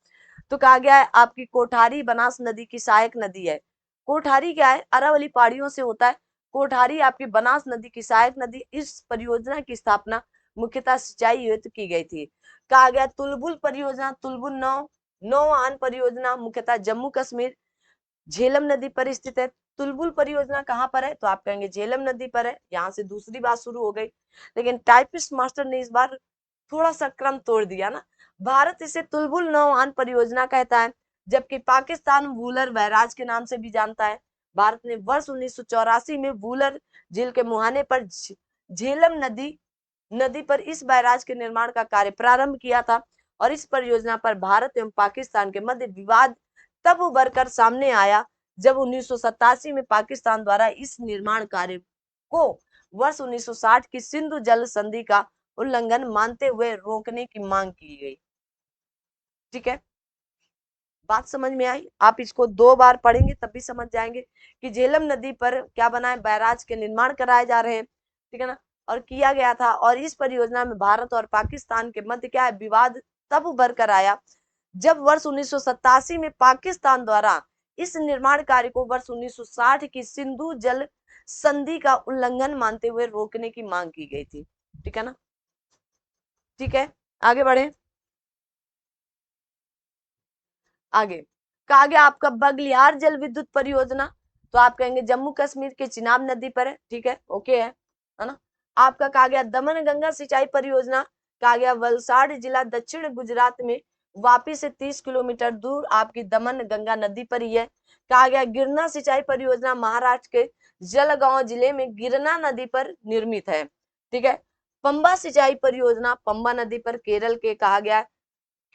तो कहा गया है आपकी कोठारी बनास नदी की सहायक नदी है। कोठारी क्या है? अरावली पहाड़ियों से होता है। कोठारी आपकी बनास नदी की सहायक नदी। इस परियोजना की स्थापना मुख्यतः सिंचाई हेतु की गई थी। कहा गया तुलबुल परियोजना, तुलबुल नौआन परियोजना मुख्यतः जम्मू कश्मीर झेलम नदी पर स्थित है। तुलबुल परियोजना कहां पर है? तो आप कहेंगे झेलम नदी पर है। यहाँ से दूसरी बात शुरू हो गई, लेकिन टाइपिस्ट मास्टर ने इस बार थोड़ा सा क्रम तोड़ दिया ना। भारत इसे तुलबुल नौआन परियोजना कहता है, जबकि पाकिस्तान वूलर बैराज के नाम से भी जानता है। भारत ने वर्ष 1984 में वूलर झील के मुहाने पर झेलम नदी पर इस बैराज के निर्माण का कार्य प्रारंभ किया था और इस परियोजना पर भारत एवं पाकिस्तान के मध्य विवाद तब उभर कर सामने आया जब 1987 में पाकिस्तान द्वारा इस निर्माण कार्य को वर्ष 1960 की सिंधु जल संधि का उल्लंघन मानते हुए रोकने की मांग की गई। ठीक है, बात समझ में आई? आप इसको 2 बार पढ़ेंगे तब भी समझ जाएंगे कि झेलम नदी पर क्या बना है? बैराज के निर्माण कराए जा रहे हैं, ठीक है ना। और किया गया था। और इस परियोजना में भारत और पाकिस्तान के मध्य क्या है, विवाद तब उभर कर आया जब वर्ष 1987 में पाकिस्तान द्वारा इस निर्माण कार्य को वर्ष 1960 की सिंधु जल संधि का उल्लंघन मानते हुए रोकने की मांग की गई थी। ठीक है ना, ठीक है, आगे बढ़े। आगे कहा गया आपका बगलियार जल विद्युत परियोजना, तो आप कहेंगे जम्मू कश्मीर के चिनाब नदी पर है। ठीक है, ओके है ना। आपका कहा गया दमन गंगा सिंचाई परियोजना, कहा गया वलसाड़ जिला दक्षिण गुजरात में वापी से 30 किलोमीटर दूर आपकी दमन गंगा नदी पर ही है। कहा गया गिरना सिंचाई परियोजना महाराष्ट्र के जलगांव जिले में गिरना नदी पर निर्मित है। ठीक है, पंबा सिंचाई परियोजना पंबा नदी पर केरल के कहा गया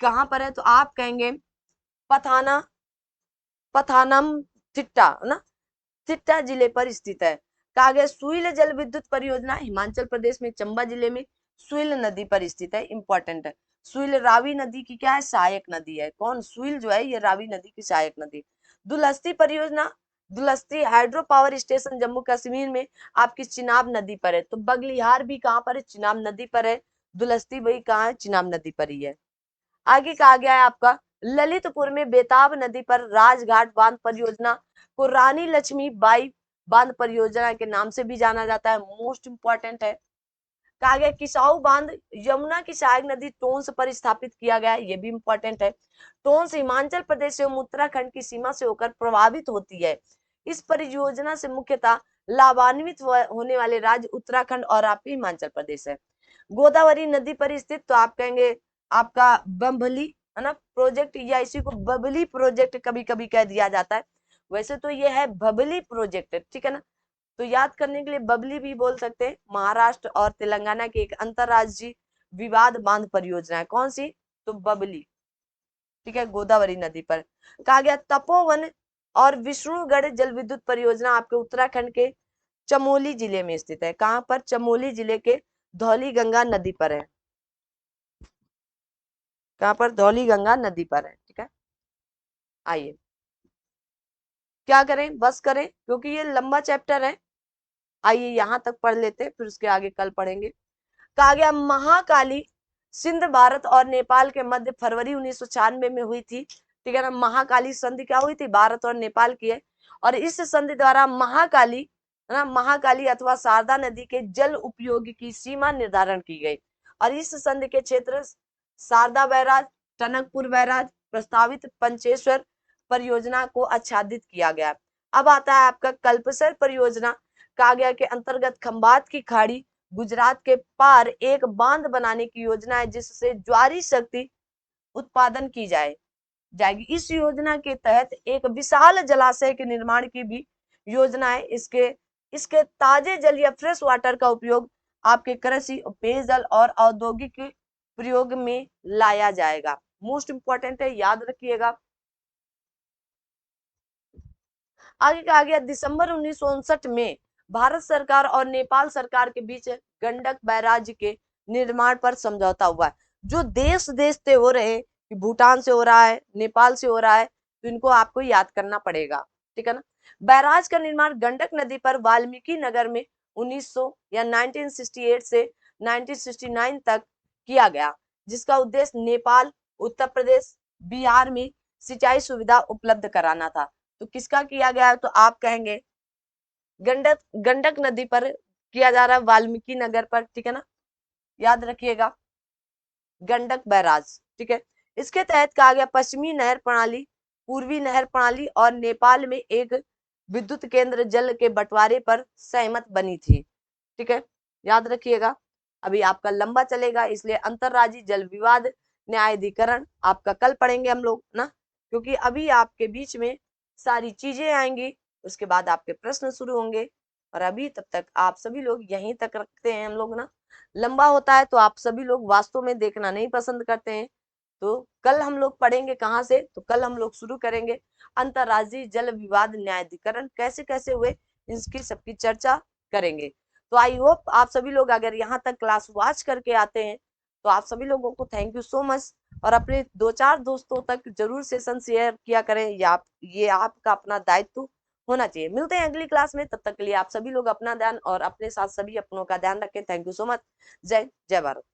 कहां पर है, तो आप कहेंगे पथाना पथानमथिट्टा ना, थिट्टा जिले पर स्थित है। कहा गया सुइल जल विद्युत परियोजना हिमाचल प्रदेश में चंबा जिले में सुइल नदी पर स्थित है, इंपॉर्टेंट है। सुइल रावी नदी की क्या है, सहायक नदी है। कौन, सुइल जो है ये रावी नदी की सहायक नदी। दुलस्ती परियोजना, Dulhasti hydro power station Jammu Kashmir में आपकी चिनाब नदी पर है। तो बगलिहार भी कहां पर है, चिनाब नदी पर है। दुलस्ती वही कहां है, चिनाब नदी पर ही है। आगे कहा गया है आपका ललितपुर में बेताब नदी पर राजघाट बांध परियोजना को रानी लक्ष्मी बाई बांध परियोजना के नाम से भी जाना जाता है, मोस्ट इंपॉर्टेंट है। कहा गया किसाऊ बांध यमुना की सहायक नदी टोंस पर स्थापित किया गया है, ये भी इंपॉर्टेंट है। टोंस हिमाचल प्रदेश एवं उत्तराखंड की सीमा से होकर प्रभावित होती है। इस परियोजना से मुख्यतः लाभान्वित होने वाले राज्य उत्तराखंड और आपके हिमाचल प्रदेश है। गोदावरी नदी पर स्थित, तो आप कहेंगे आपका बम्बली है ना प्रोजेक्ट, या इसी को बबली प्रोजेक्ट कभी कभी कह दिया जाता है, वैसे तो ये है बबली प्रोजेक्ट। ठीक है ना, तो याद करने के लिए बबली भी बोल सकते हैं। महाराष्ट्र और तेलंगाना की एक अंतरराज्यीय विवाद बांध परियोजना है, कौन सी, तो बबली। ठीक है, गोदावरी नदी पर। कहा गया तपोवन और विष्णुगढ़ जल विद्युत परियोजना आपके उत्तराखंड के चमोली जिले में स्थित है। कहां पर, चमोली जिले के धौली गंगा नदी पर है। कहां पर, धौली गंगा नदी पर है। ठीक है, आइए क्या करें, बस करें क्योंकि ये लंबा चैप्टर है। आइए यहां तक पढ़ लेते, फिर उसके आगे कल पढ़ेंगे। कहा गया महाकाली सिंध भारत और नेपाल के मध्य फरवरी 1996 में हुई थी। ठीक है ना, महाकाली संधि क्या हुई थी, भारत और नेपाल की है। और इस संधि द्वारा महाकाली है ना, महाकाली अथवा शारदा नदी के जल उपयोग की सीमा निर्धारण की गई। और इस संधि के क्षेत्र शारदा बैराज, टनकपुर बैराज, प्रस्तावित पंचेश्वर परियोजना को आच्छादित किया गया। अब आता है आपका कल्पसर परियोजना। कहा गया के अंतर्गत खंबात की खाड़ी गुजरात के पार एक बांध बनाने की योजना है जिससे ज्वारी शक्ति उत्पादन की जाएगी। इस योजना के तहत एक विशाल जलाशय के निर्माण की भी योजना है। इसके ताजे जल या फ्रेश वाटर का उपयोग आपके कृषि, पेयजल और औद्योगिक प्रयोग में लाया जाएगा। मोस्ट इंपॉर्टेंट है, याद रखिएगा। आगे कहा गया दिसंबर 1959 में भारत सरकार और नेपाल सरकार के बीच गंडक बैराज के निर्माण पर समझौता हुआ है। जो देश देश से हो रहे हैं, भूटान से हो रहा है, नेपाल से हो रहा है, तो इनको आपको याद करना पड़ेगा। ठीक है ना, बैराज का निर्माण गंडक नदी पर वाल्मीकि नगर में 1900 या 1968 से 1969 तक किया गया, जिसका उद्देश्य नेपाल, उत्तर प्रदेश, बिहार में सिंचाई सुविधा उपलब्ध कराना था। तो किसका किया गया है, तो आप कहेंगे गंडक गंडक नदी पर किया जा रहा है, वाल्मीकि नगर पर। ठीक है ना, याद रखिएगा गंडक बैराज। ठीक है, इसके तहत कहा गया पश्चिमी नहर प्रणाली, पूर्वी नहर प्रणाली और नेपाल में एक विद्युत केंद्र जल के बंटवारे पर सहमत बनी थी। ठीक है, याद रखिएगा। अभी आपका लंबा चलेगा, इसलिए अंतरराज्यीय जल विवाद न्यायाधिकरण आपका कल पढ़ेंगे हम लोग ना, क्योंकि अभी आपके बीच में सारी चीजें आएंगी, उसके बाद आपके प्रश्न शुरू होंगे। और अभी तब तक आप सभी लोग यहीं तक रखते हैं हम लोग ना, लंबा होता है तो आप सभी लोग वास्तव में देखना नहीं पसंद करते हैं। तो कल हम लोग पढ़ेंगे कहाँ से, तो कल हम लोग शुरू करेंगे अंतरराज्यीय जल विवाद न्यायाधिकरण कैसे कैसे हुए, इसकी सबकी चर्चा करेंगे। तो आई होप आप सभी लोग अगर यहाँ तक क्लास वॉच करके आते हैं तो आप सभी लोगों को थैंक यू सो मच। और अपने 2-4 दोस्तों तक जरूर सेशन शेयर किया करें, ये आपका अपना दायित्व होना चाहिए। मिलते हैं अगली क्लास में, तब तक के लिए आप सभी लोग अपना ध्यान और अपने साथ सभी अपनों का ध्यान रखें। Thank you so much. जय जय भारत।